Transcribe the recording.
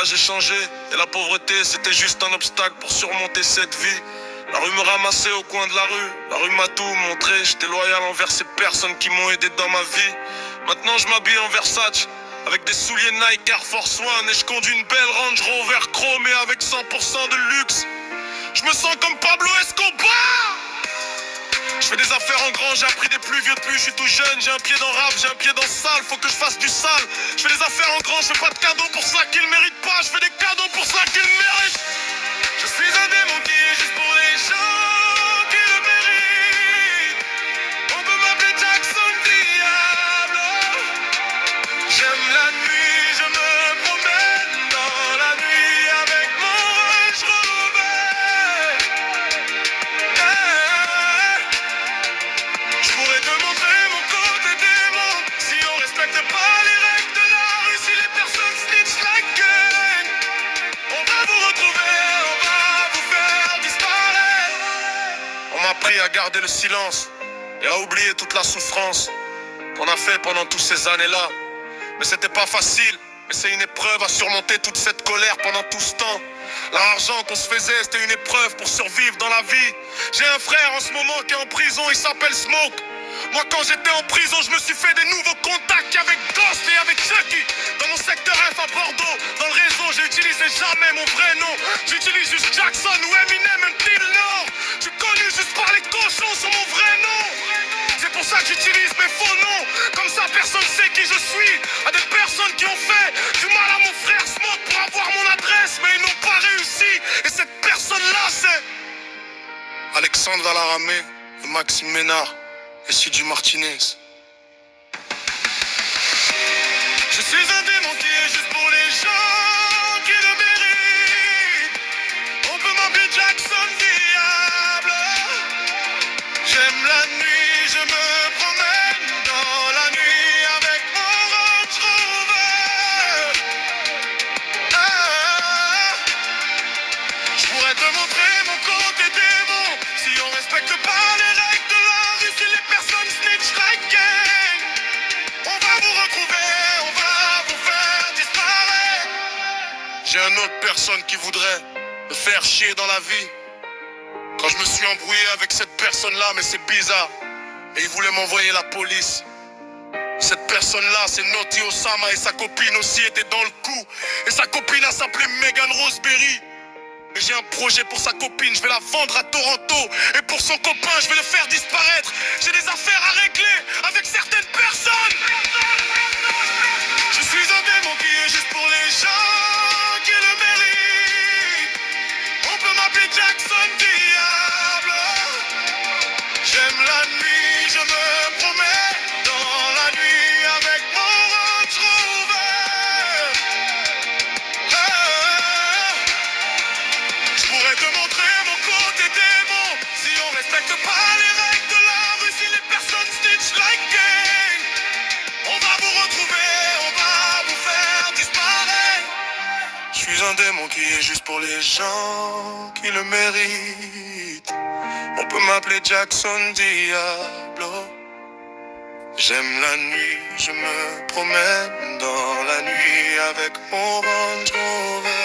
j'ai changé, et la pauvreté c'était juste un obstacle pour surmonter cette vie. La rue me ramassait au coin de la rue m'a tout montré, j'étais loyal envers ces personnes qui m'ont aidé dans ma vie. Maintenant je m'habille en Versace, avec des souliers Nike Air Force One, et je conduis une belle Range Rover chromée avec 100% de luxe. Je me sens comme Pablo Escobar. Je fais des affaires en grand, j'ai appris des plus vieux depuis, je suis tout jeune, j'ai un pied dans rap, j'ai un pied dans sale, faut que je fasse du sale. Je fais des affaires en grand, je fais pas de cadeaux pour ça qu'ils méritent pas, je fais des cadeaux pour ça qu'ils méritent. Je suis un démon qui est juste pour les gens qui le méritent. On peut m'appeler Jackson Diablo. J'aime la nuit, je me promène dans la nuit avec mon Range Rover. Je pourrais te montrer mon côté démon si on respecte pas les règles de la rue, si les personnes snitch like gang. On va vous retrouver, on va vous faire disparaître. On m'a appris à garder le silence et à oublier toute la souffrance qu'on a fait pendant toutes ces années-là. Mais c'était pas facile, mais c'est une épreuve à surmonter toute cette colère pendant tout ce temps. L'argent qu'on se faisait, c'était une épreuve pour survivre dans la vie. J'ai un frère en ce moment qui est en prison, il s'appelle Smoke. Moi quand j'étais en prison, je me suis fait des nouveaux contacts avec Ghost et avec Chucky. Dans mon secteur F à Bordeaux, dans le réseau, j'ai utilisé jamais mon vrai nom. J'utilise juste Jackson ou Eminem, un petit Nord. Je suis connu juste par les cochons sur mon vrai nom. C'est pour ça que j'utilise mes faux noms. Comme ça personne sait qui je suis. À des personnes qui ont fait du mal à mon frère Smoke pour avoir mon adresse, mais ils n'ont pas réussi. Et cette personne-là c'est Alexandre Valaramé, Maxime Ménard et Sidi Martinez. Je suis un démon qui est juste pour les gens qui le méritent. On peut m'appeler Jackson Diablo. J'aime la nuit, je me promène dans la nuit avec mon Range Rover. Je pourrais te montrer mon côté démon si on respecte pas les règles de la rue, si les personnes snitch like gang. On va vous retrouver, on va vous faire disparaître. J'ai une autre personne qui voudrait me faire chier dans la vie. Quand je me suis embrouillé avec cette personne-là, mais c'est bizarre, et il voulait m'envoyer la police. Cette personne-là, c'est Naughty Osama, et sa copine aussi était dans le coup. Et sa copine a s'appelé Megan Roseberry. Et j'ai un projet pour sa copine, je vais la vendre à Toronto. Et pour son copain, je vais le faire disparaître. J'ai des affaires à régler avec certaines personnes. Je suis un démon qui est juste pour les gens qui le méritent. On peut m'appeler Jackson Diablo. J'aime la nuit, je me promène dans la nuit avec mon Range Rover. Je pourrais te montrer mon côté démon si on respecte pas les règles de la rue, si les personnes snitch like gang. On va vous retrouver, on va vous faire disparaître. Je suis un démon qui est juste pour les gens qui le méritent. On peut m'appeler Jackson Diablo. J'aime la nuit, je me promène dans la nuit avec mon Range Rover.